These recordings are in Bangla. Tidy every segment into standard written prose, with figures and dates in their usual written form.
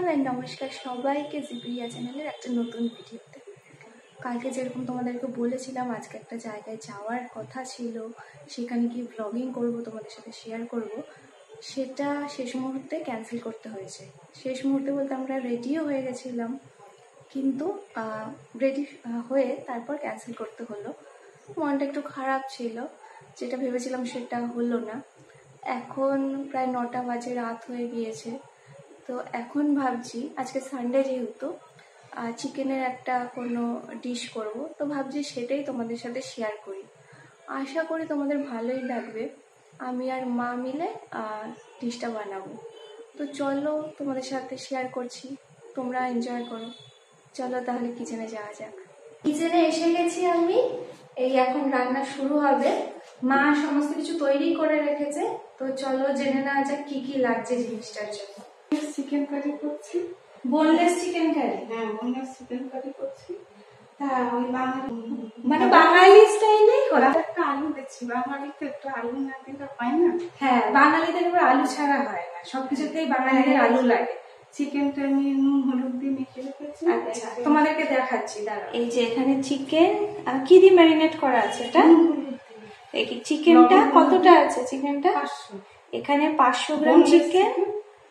এভরিওয়ান এন্ড নমস্কার সবাইকে জিপ্রিয়া চ্যানেলের একটা নতুন ভিডিওতে। কালকে যেরকম তোমাদেরকে বলেছিলাম আজকে একটা জায়গায় যাওয়ার কথা ছিল, সেখানে গিয়ে ব্লগিং করব, তোমাদের সাথে শেয়ার করব, সেটা শেষ মুহূর্তে ক্যান্সেল করতে হয়েছে। শেষ মুহূর্তে বলতে আমরা রেডিও হয়ে গেছিলাম, কিন্তু রেডি হয়ে তারপর ক্যান্সেল করতে হলো। মনটা একটু খারাপ ছিল, যেটা ভেবেছিলাম সেটা হলো না। এখন প্রায় 9টা বাজে, রাত হয়ে গিয়েছে। তো এখন ভাবছি আজকে সানডে যেহেতু চিকেনের একটা কোনো ডিশ করব, তো ভাবছি সেটাই তোমাদের সাথে শেয়ার করি। আশা করি তোমাদের ভালোই লাগবে। আমি আর মা মিলে ডিশটা বানাবো। তো চলো তোমাদের সাথে শেয়ার করছি, তোমরা এনজয় করো। চলো তাহলে কিচেনে যাওয়া যাক। কিচেনে এসে গেছি আমি, এই এখন রান্না শুরু হবে। মা সমস্ত কিছু তৈরি করে রেখেছে, তো চলো জেনে নেওয়া যাক কি কি লাগছে জিনিসটার জন্য। চিকেন কারি করছি, বোনলেস চিকেন কারি। হ্যাঁ বোনলেস চিকেন কারি করছি। তা ওই বাঙালি মানে বাঙালি স্টাইলেই করা। একটা আলু দিচ্ছি, বাঙালিতে একটু আলু না দিলে হয় না। হ্যাঁ, বাঙালিদের এবার আলু ছাড়া হয় না, সবকিছুতেই বাঙালিদের আলু লাগে। চিকেনটা আমি নুন হলুদ দিয়ে মেখে রেখেছি। আচ্ছা, তোমাদেরকে দেখাচ্ছি দাঁড়াও। এই যে এখানে চিকেন কি দিয়ে ম্যারিনেট করা আছে এটা? এই চিকেনটা কতটা আছে? চিকেনটা 500। এখানে 500 গ্রাম চিকেন,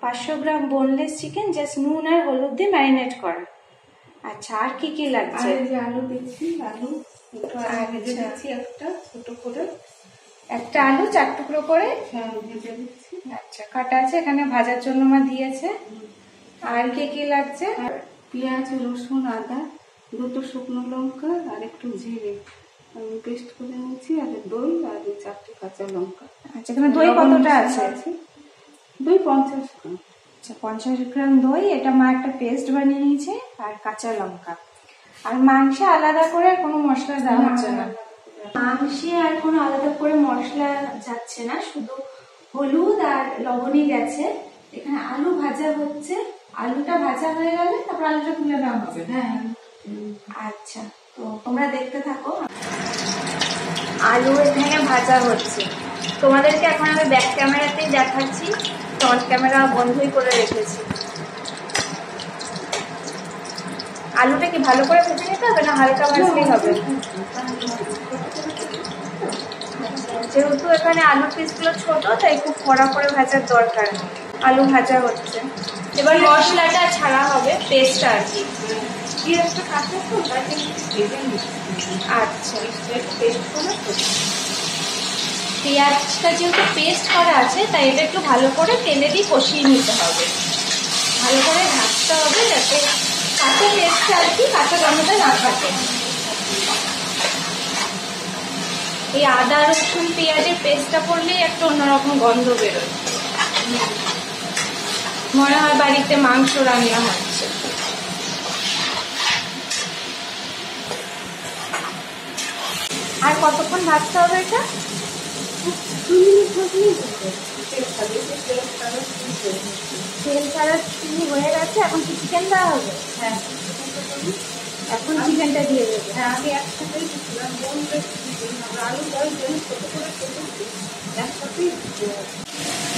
500 গ্রাম বোনলেস চিকেন, জাস্ট নুন আর হলুদ দিয়ে ম্যারিনেট করা। আচ্ছা, আর কি কি লাগছে? আর যে আলু দিচ্ছি, আলু একটু ভেজে দিচ্ছি, একটা ছোট করে একটা আলু 4 টুকরো করে ভেজে দিচ্ছি। আচ্ছা, কাটা আছে এখানে, ভাজার জন্য মা দিয়েছে। আর কি কি লাগছে? আর পেঁয়াজ, রসুন, আদা, 2টো শুকনো লঙ্কা আর একটু জিরে আমি পেস্ট করে নিয়েছি, আর দই আর 4টে কাঁচা লঙ্কা। আচ্ছা, এখানে দই কতটা আছে? দই 50 গ্রাম। আচ্ছা, 50 গ্রাম দই, এটা মা একটা পেস্ট বানিয়ে নিয়েছে, আর কাঁচা লঙ্কা। আর মাংসে আলাদা করে আর কোনো মশলা দেওয়া হচ্ছে না। মাংসে আর কোনো আলাদা করে মশলা যাচ্ছে না, শুধু হলুদ আর লবণই গেছে। এখানে আলু ভাজা হচ্ছে, আলুটা ভাজা হয়ে গেলে তারপর আলুটা তুলে নেওয়া হবে। হ্যাঁ আচ্ছা, তো তোমরা দেখতে থাকো। আলু এখানে ভাজা হচ্ছে, তোমাদেরকে এখন আমি ব্যাক ক্যামেরাতেই দেখাচ্ছি, ফ্রন্ট ক্যামেরা বন্ধই করে রেখেছি। আলুটা কি ভালো করে ভেজে নিতে হবে না হালকা ভাজলেই হবে? যেহেতু এখানে আলু পিসগুলো ছোট, তাই খুব কড়া করে ভাজার দরকার নেই। আলু ভাজা হচ্ছে, এবার মশলাটা ছাড়া হবে, পেস্টটা আর কি। আচ্ছা, পেঁয়াজটা যেহেতু পেস্ট করা আছে, তাই এটা একটু ভালো করে তেলে দিয়ে কষিয়ে নিতে হবে, ভালো করে ভাজতে হবে, যাতে কাঁচা পেস্টটা আর কি, কাঁচা গন্ধটা না থাকে। এই আদা রসুন পেঁয়াজের পেস্টটা পড়লেই একটা অন্যরকম গন্ধ বেরোয়, মনে হয় বাড়িতে মাংস রান্না হচ্ছে। আর কতক্ষণ ভাজতে হবে এটা? 2 মিনিট তেল ছাড়া চিনি হয়ে গেছে, এখন কি চিকেন দেওয়া হবে? হ্যাঁ, এখন চিকেনটা দিয়ে দেবে। হ্যাঁ আমি একসাথেই দিচ্ছিলাম, আলু ছোট করে কেটেছি একসাথেই।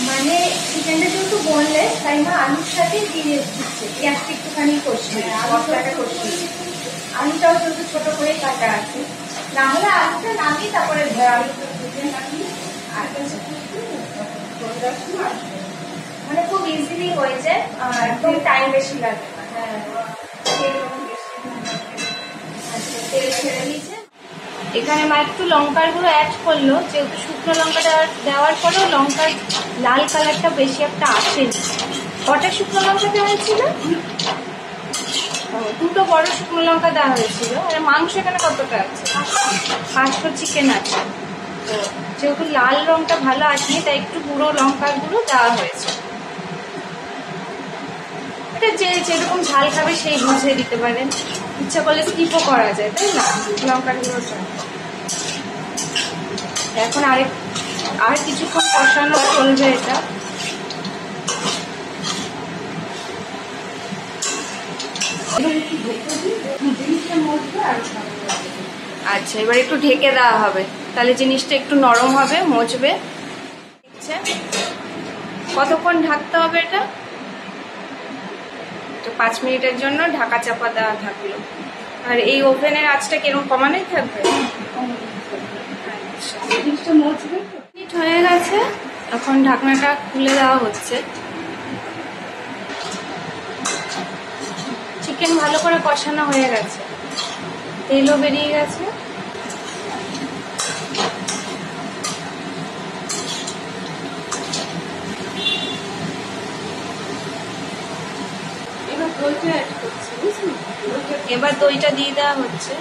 মানে চিকেনটা যেহেতু বললে, তাই মা আলুর সাথে দিয়ে দিচ্ছে, পেঁয়াজটা একটুখানি কষিয়ে, মশলাটা কষিয়ে। আলুটাও যেহেতু ছোট করে কাটা আছে, না হলে আলুটা নামিয়ে তারপরে আলুটা ভেজে নামিয়ে মানে খুব ইজিলি হয়ে যায়, একদম টাইম বেশি লাগে না। তেল ছেড়ে দিয়েছে, এখানে মা একটু লঙ্কার গুঁড়ো অ্যাড করলো, যেহেতু শুকনো লঙ্কাটা দেওয়ার পরেও লঙ্কার লাল কালারটা বেশি একটা আসেনি। কটা শুকনো লঙ্কা দেওয়া হয়েছিল? 2টো বড় শুকনো লঙ্কা দেওয়া হয়েছিল। আর মাংস এখানে কতটা আছে? 500 চিকেন আছে, তো যেহেতু লাল রংটা ভালো আসেনি, তাই একটু গুঁড়ো লঙ্কার গুঁড়ো দেওয়া হয়েছে। এটা যে যেরকম ঝাল খাবে সেই বুঝে দিতে পারেন, ইচ্ছা করলে স্কিপও করা যায়, তাই না? লঙ্কার গুঁড়োটা এখন আর কিছুক্ষণ কষানো চলবে এটা। আচ্ছা, এবার একটু ঢেকে দেওয়া হবে, তাহলে জিনিসটা একটু নরম হবে, মজবে। কতক্ষণ ঢাকতে হবে এটা? তো 5 মিনিটের জন্য ঢাকা চাপা দেওয়া থাকলো। আর এই ওভেনের আঁচটা কিরকম কমানোই থাকবে? আচ্ছা, মিনিট হয়ে গেছে, এখন ঢাকনাটা খুলে দেওয়া হচ্ছে। চিকেন ভালো করে কষানো হয়ে গেছে, তেলও বেরিয়ে গেছে। এবার দইটা দিয়ে দেওয়া হচ্ছে।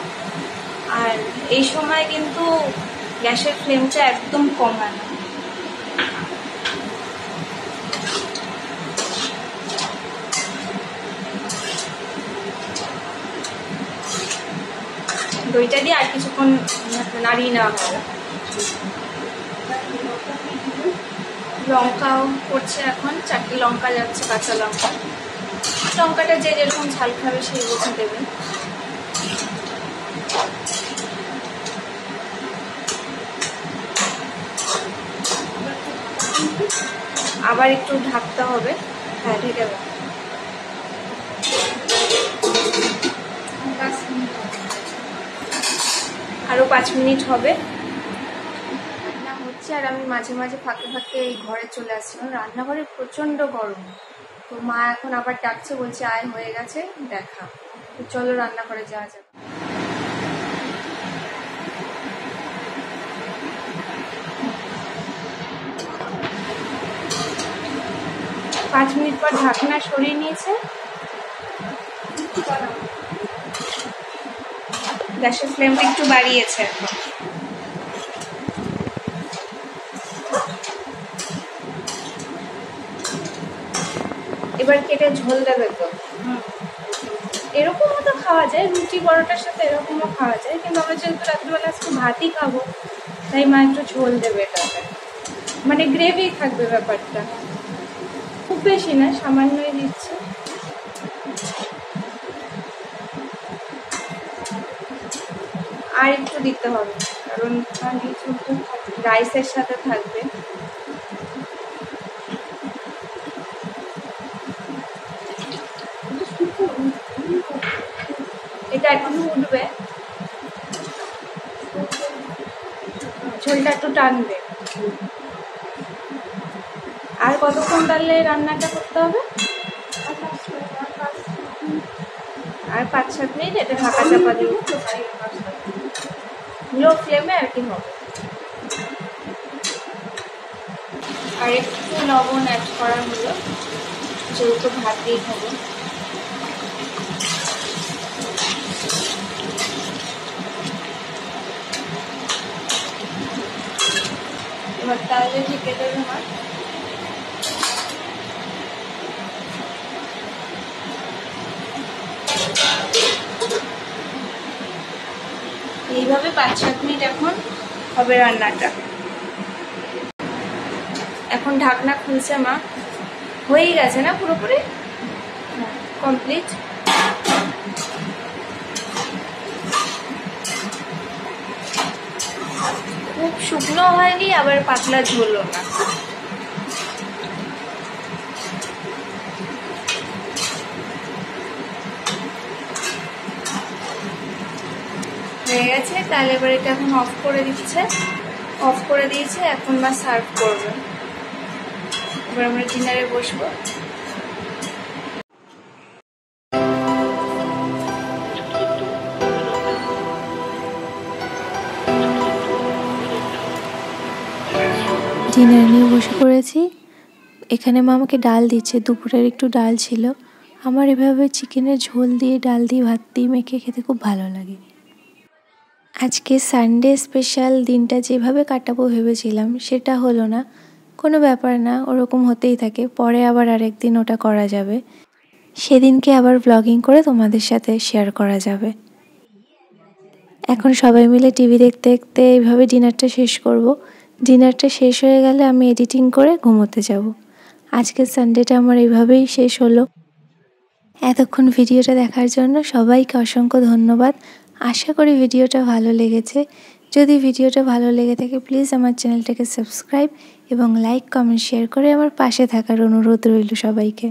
আর এই সময় কিন্তু গ্যাসের ফ্লেমটা একদম কমানো। দইটা দিয়ে আর কিছুক্ষণ নাড়িয়ে নেওয়া হবে। লঙ্কাও করছে এখন, 4টে লঙ্কা যাচ্ছে, কাঁচা লঙ্কা। লঙ্কাটা যে যেরকম ঝাল খাবে সেই বুঝে দেবেন। আবার একটু ঢাকতে হবে। হ্যাঁ, ঢেকে দেবো। আরো 5 মিনিট হবে। রান্না হচ্ছে আর আমি মাঝে মাঝে ফাঁকে ফাঁকে এই ঘরে চলে আসছি, কারণ রান্নাঘরে প্রচন্ড গরম। তো মা এখন আবার ডাকছে, বলছে আয় হয়ে গেছে দেখা। তো চলো রান্নাঘরে যাওয়া যাক। 5 মিনিট পর ঢাকনা সরিয়ে নিয়েছে। গ্যাসের ফ্লেমটা একটু বাড়িয়েছে এখন। এবার কেটে ঝোল দেবে তো। এরকমও তো খাওয়া যায়, রুটি পরোটার সাথে এরকমও খাওয়া যায়, কিন্তু আমরা যেহেতু রাত্রিবেলা আজকে ভাতই খাবো, তাই মা একটু ঝোল দেবে এটাতে, মানে গ্রেভি থাকবে ব্যাপারটা, খুব বেশি না, সামান্যই দিচ্ছে। আর একটু দিতে হবে, কারণ রাইসের সাথে থাকবে। এটা একটু ফুটবে, ঝোলটা একটু টানবে। আর কতক্ষণ তাহলে রান্নাটা করতে হবে? আর 5-7 মিনিট এটা ঢাকা চাপা দিয়ে লো ফ্লেমে আর কি হবে। আর একটু লবণ অ্যাড করা হলো, যেহেতু ভাত দিয়ে খাবো। এবার তাহলে ঢেকে দেবে মা। এইভাবে 5-7 মিনিট এখন হবে রান্নাটা। এখন ঢাকনা খুলছে মা। হয়েই গেছে না পুরোপুরি? কমপ্লিট। খুব শুকনো হয়নি, আবার পাতলা ঝোলও না। হয়ে গেছে, তাহলে এবার এটা এখন অফ করে দিচ্ছে। অফ করে দিয়েছে, এখন মা সার্ভ করবে। এবার আমরা ডিনারে বসবো। ডিনার নিয়ে বসে পড়েছি। এখানে মা আমাকে ডাল দিচ্ছে, দুপুরের একটু ডাল ছিল। আমার এভাবে চিকেনের ঝোল দিয়ে ডাল দিয়ে ভাত দিয়ে মেখে খেতে খুব ভালো লাগে। আজকে সানডে স্পেশাল দিনটা যেভাবে কাটাবো ভেবেছিলাম সেটা হলো না। কোনো ব্যাপার না, ওরকম হতেই থাকে, পরে আবার আরেকদিন ওটা করা যাবে। সেদিনকে আবার ব্লগিং করে তোমাদের সাথে শেয়ার করা যাবে। এখন সবাই মিলে টিভি দেখতে দেখতে এইভাবে ডিনারটা শেষ করব। ডিনারটা শেষ হয়ে গেলে আমি এডিটিং করে ঘুমোতে যাব। আজকের সানডেটা আমার এইভাবেই শেষ হলো। এতক্ষণ ভিডিওটা দেখার জন্য সবাইকে অসংখ্য ধন্যবাদ। আশা করি ভিডিওটা ভালো লেগেছে। যদি ভিডিওটা ভালো লেগে থাকে প্লিজ আমার চ্যানেলটাকে সাবস্ক্রাইব এবং লাইক কমেন্ট শেয়ার করে আমার পাশে থাকার অনুরোধ রইল সবাইকে।